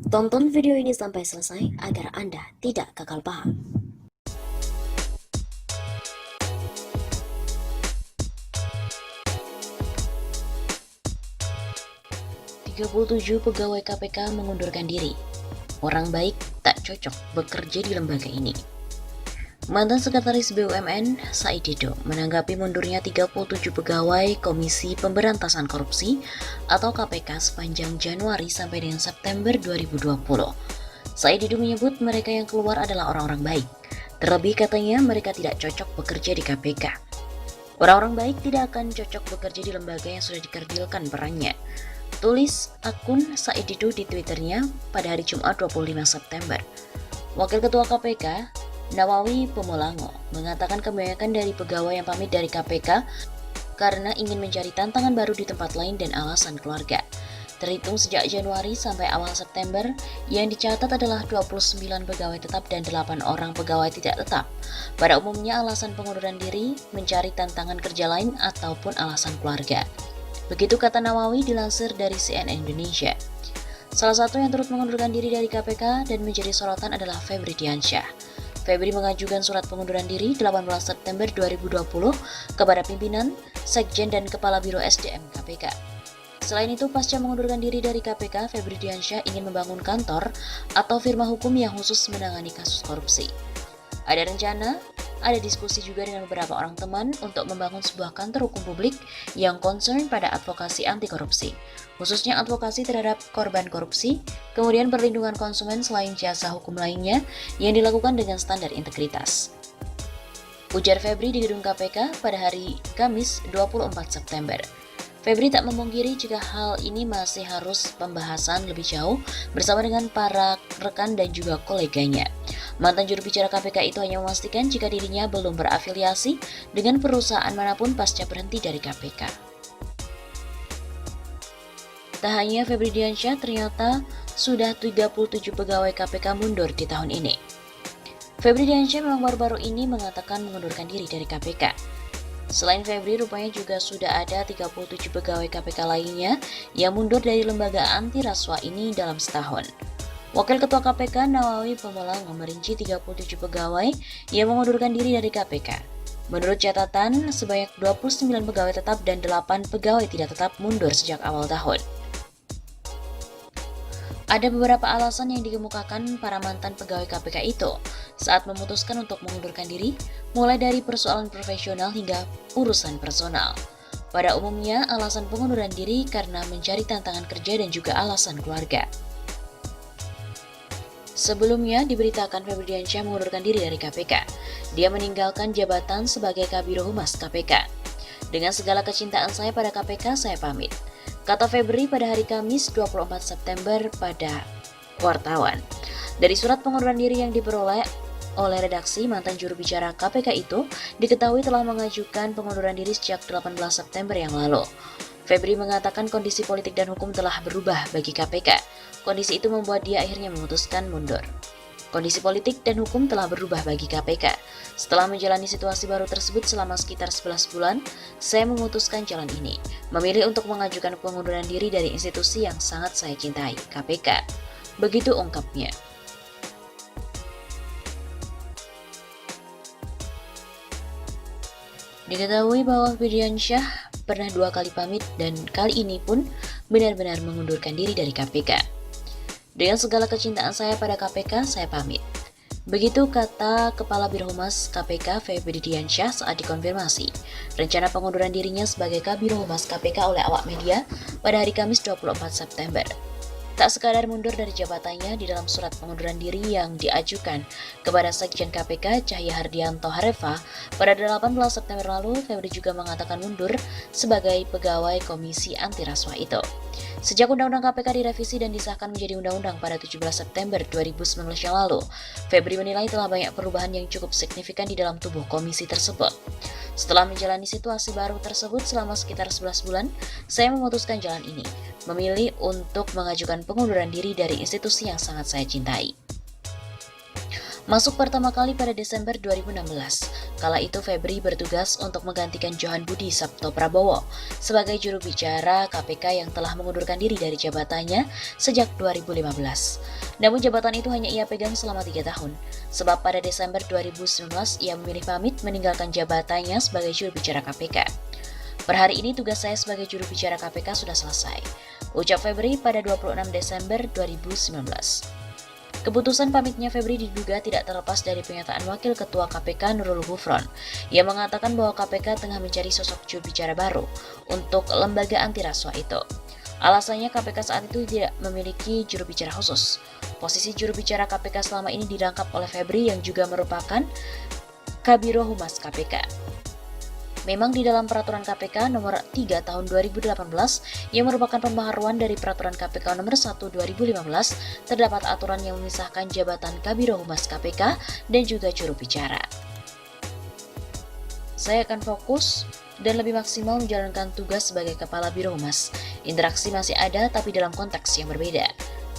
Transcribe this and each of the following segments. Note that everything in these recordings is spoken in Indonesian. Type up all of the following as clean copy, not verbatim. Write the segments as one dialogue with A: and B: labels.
A: Tonton video ini sampai selesai agar Anda tidak gagal paham. 37 pegawai KPK mengundurkan diri. Orang baik tak cocok bekerja di lembaga ini. Mantan Sekretaris BUMN, Said Didu, menanggapi mundurnya 37 pegawai Komisi Pemberantasan Korupsi atau KPK sepanjang Januari sampai dengan September 2020. Said Didu menyebut mereka yang keluar adalah orang-orang baik. Terlebih katanya mereka tidak cocok bekerja di KPK. Orang-orang baik tidak akan cocok bekerja di lembaga yang sudah dikerdilkan perannya. Tulis akun Said Didu di Twitternya pada hari Jumat 25 September. Wakil Ketua KPK, Nawawi Pemulango, mengatakan kebanyakan dari pegawai yang pamit dari KPK karena ingin mencari tantangan baru di tempat lain dan alasan keluarga. Terhitung sejak Januari sampai awal September, yang dicatat adalah 29 pegawai tetap dan 8 orang pegawai tidak tetap. Pada umumnya alasan pengunduran diri, mencari tantangan kerja lain, ataupun alasan keluarga. Begitu kata Nawawi dilansir dari CNN Indonesia. Salah satu yang turut mengundurkan diri dari KPK dan menjadi sorotan adalah Febri Diansyah. Febri mengajukan surat pengunduran diri 18 September 2020 kepada pimpinan, Sekjen, dan Kepala Biro SDM KPK. Selain itu, pasca mengundurkan diri dari KPK, Febri Diansyah ingin membangun kantor atau firma hukum yang khusus menangani kasus korupsi. Ada rencana, ada diskusi juga dengan beberapa orang teman untuk membangun sebuah kantor hukum publik yang concern pada advokasi anti korupsi, khususnya advokasi terhadap korban korupsi, kemudian perlindungan konsumen selain jasa hukum lainnya yang dilakukan dengan standar integritas. Ujar Febri di gedung KPK pada hari Kamis 24 September. Febri tak memungkiri jika hal ini masih harus pembahasan lebih jauh bersama dengan para rekan dan juga koleganya. Mantan juru bicara KPK itu hanya memastikan jika dirinya belum berafiliasi dengan perusahaan manapun pasca berhenti dari KPK. Tak hanya Febri Diansyah, ternyata sudah 37 pegawai KPK mundur di tahun ini. Febri Diansyah memang baru-baru ini mengatakan mengundurkan diri dari KPK. Selain Febri, rupanya juga sudah ada 37 pegawai KPK lainnya yang mundur dari lembaga anti rasuah ini dalam setahun. Wakil Ketua KPK Nawawi Pemulango merinci 37 pegawai yang mengundurkan diri dari KPK. Menurut catatan, sebanyak 29 pegawai tetap dan 8 pegawai tidak tetap mundur sejak awal tahun. Ada beberapa alasan yang dikemukakan para mantan pegawai KPK itu saat memutuskan untuk mengundurkan diri, mulai dari persoalan profesional hingga urusan personal. Pada umumnya, alasan pengunduran diri karena mencari tantangan kerja dan juga alasan keluarga. Sebelumnya diberitakan Febri Diansyah mengundurkan diri dari KPK. Dia meninggalkan jabatan sebagai Kabiro Humas KPK. Dengan segala kecintaan saya pada KPK, saya pamit, kata Febri pada hari Kamis 24 September pada wartawan. Dari surat pengunduran diri yang diperoleh oleh redaksi, mantan juru bicara KPK itu diketahui telah mengajukan pengunduran diri sejak 18 September yang lalu. Febri mengatakan kondisi politik dan hukum telah berubah bagi KPK. Kondisi itu membuat dia akhirnya memutuskan mundur. Kondisi politik dan hukum telah berubah bagi KPK. Setelah menjalani situasi baru tersebut selama sekitar 11 bulan, saya memutuskan jalan ini, memilih untuk mengajukan pengunduran diri dari institusi yang sangat saya cintai, KPK. Begitu ungkapnya. Diketahui bahwa Febri Diansyah pernah 2 kali pamit dan kali ini pun benar-benar mengundurkan diri dari KPK. Dengan segala kecintaan saya pada KPK, saya pamit. Begitu kata Kepala Biro Humas KPK Febri Diansyah saat dikonfirmasi rencana pengunduran dirinya sebagai Kabiro Humas KPK oleh awak media pada hari Kamis 24 September. Tak sekadar mundur dari jabatannya, di dalam surat pengunduran diri yang diajukan kepada Sekjen KPK Cahya Hardianto Harefa pada 18 September lalu, Febri juga mengatakan mundur sebagai pegawai Komisi Anti Rasuah itu. Sejak Undang-Undang KPK direvisi dan disahkan menjadi Undang-Undang pada 17 September 2019 yang lalu, Febri menilai telah banyak perubahan yang cukup signifikan di dalam tubuh komisi tersebut. Setelah menjalani situasi baru tersebut selama sekitar 11 bulan, saya memutuskan jalan ini, memilih untuk mengajukan pengunduran diri dari institusi yang sangat saya cintai. Masuk pertama kali pada Desember 2016, kala itu Febri bertugas untuk menggantikan Johan Budi Sabto Prabowo sebagai juru bicara KPK yang telah mengundurkan diri dari jabatannya sejak 2015. Namun jabatan itu hanya ia pegang selama 3 tahun, sebab pada Desember 2019 ia memilih pamit meninggalkan jabatannya sebagai juru bicara KPK. Per hari ini tugas saya sebagai juru bicara KPK sudah selesai, ucap Febri pada 26 Desember 2019. Keputusan pamitnya Febri diduga tidak terlepas dari pernyataan Wakil Ketua KPK Nurul Gufron yang mengatakan bahwa KPK tengah mencari sosok juru bicara baru untuk lembaga anti rasuah itu. Alasannya KPK saat itu tidak memiliki juru bicara khusus. Posisi juru bicara KPK selama ini dirangkap oleh Febri yang juga merupakan Kabiro Humas KPK. Memang di dalam Peraturan KPK Nomor 3 Tahun 2018 yang merupakan pembaharuan dari Peraturan KPK Nomor 1 2015 terdapat aturan yang memisahkan jabatan Kabiro Humas KPK dan juga juru bicara. Saya akan fokus dan lebih maksimal menjalankan tugas sebagai Kepala Biro Humas. Interaksi masih ada tapi dalam konteks yang berbeda.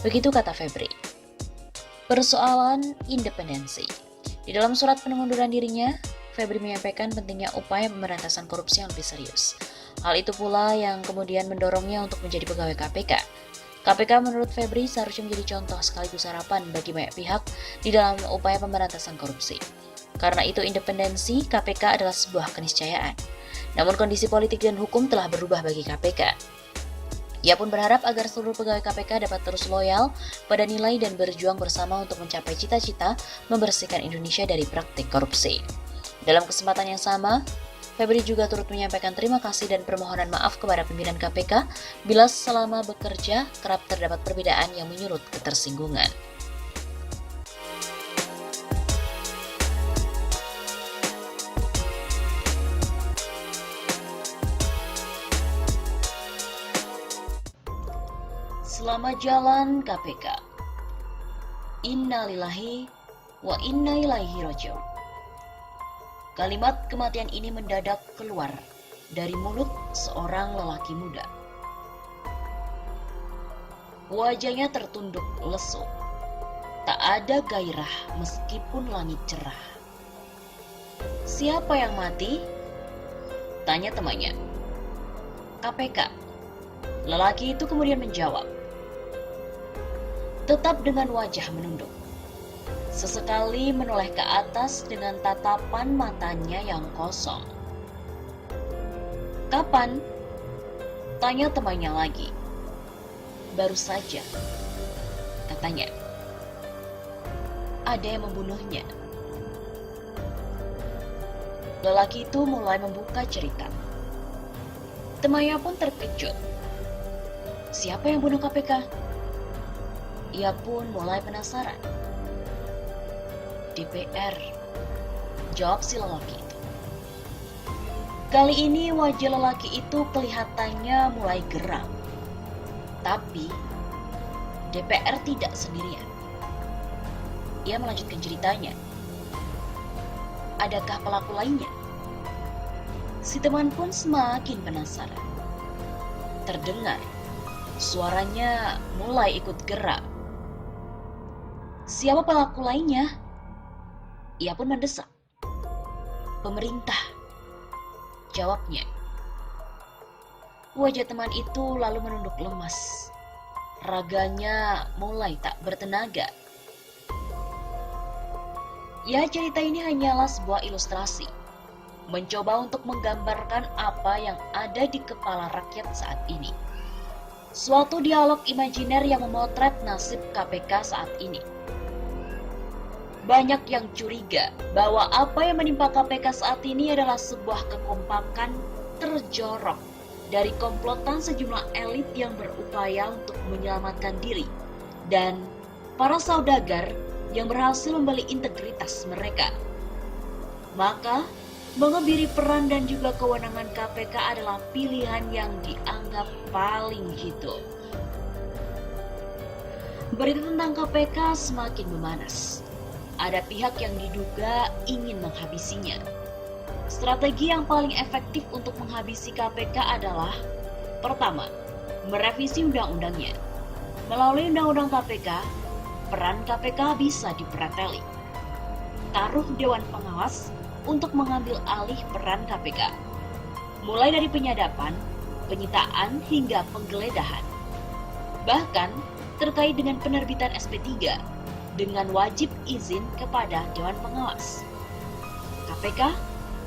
A: Begitu kata Febri. Persoalan independensi. Di dalam surat pengunduran dirinya, Febri menyampaikan pentingnya upaya pemberantasan korupsi yang lebih serius. Hal itu pula yang kemudian mendorongnya untuk menjadi pegawai KPK. KPK menurut Febri seharusnya menjadi contoh sekaligus harapan bagi banyak pihak di dalam upaya pemberantasan korupsi. Karena itu independensi KPK adalah sebuah keniscayaan. Namun kondisi politik dan hukum telah berubah bagi KPK. Ia pun berharap agar seluruh pegawai KPK dapat terus loyal pada nilai dan berjuang bersama untuk mencapai cita-cita membersihkan Indonesia dari praktik korupsi. Dalam kesempatan yang sama, Febri juga turut menyampaikan terima kasih dan permohonan maaf kepada pimpinan KPK bila selama bekerja kerap terdapat perbedaan yang menyurut ketersinggungan. Selamat jalan KPK. Innalillahi wa inna ilaihi raji'un. Kalimat kematian ini mendadak keluar dari mulut seorang lelaki muda. Wajahnya tertunduk lesu. Tak ada gairah meskipun langit cerah. Siapa yang mati? Tanya temannya. KPK. Lelaki itu kemudian menjawab. Tetap dengan wajah menunduk. Sesekali menoleh ke atas dengan tatapan matanya yang kosong. Kapan? Tanya temannya lagi. Baru saja, katanya. Ada yang membunuhnya. Lelaki itu mulai membuka cerita. Temannya pun terkejut. Siapa yang bunuh KPK? Ia pun mulai penasaran. DPR, jawab si lelaki itu. Kali ini wajah lelaki itu kelihatannya mulai geram. Tapi DPR tidak sendirian. Ia melanjutkan ceritanya. Adakah pelaku lainnya? Si teman pun semakin penasaran. Terdengar suaranya mulai ikut gerak. Siapa pelaku lainnya? Ia pun mendesak. Pemerintah, jawabnya. Wajah teman itu lalu menunduk lemas. Raganya mulai tak bertenaga. Ya, cerita ini hanyalah sebuah ilustrasi, mencoba untuk menggambarkan apa yang ada di kepala rakyat saat ini. Suatu dialog imajiner yang memotret nasib KPK saat ini. Banyak yang curiga bahwa apa yang menimpa KPK saat ini adalah sebuah kekompakan terjorok dari komplotan sejumlah elit yang berupaya untuk menyelamatkan diri dan para saudagar yang berhasil membeli integritas mereka. Maka, mengebiri peran dan juga kewenangan KPK adalah pilihan yang dianggap paling jitu. Berita tentang KPK semakin memanas. Ada pihak yang diduga ingin menghabisinya. Strategi yang paling efektif untuk menghabisi KPK adalah: pertama, merevisi undang-undangnya. Melalui undang-undang KPK, peran KPK bisa dipreteli. taruh Dewan Pengawas untuk mengambil alih peran KPK. Mulai dari penyadapan, penyitaan, hingga penggeledahan. Bahkan terkait dengan penerbitan SP3 dengan wajib izin kepada Dewan Pengawas. KPK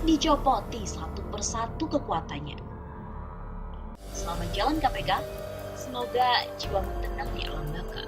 A: dicopoti satu persatu kekuatannya. Selamat jalan KPK, semoga jiwamu tenang di alam baka.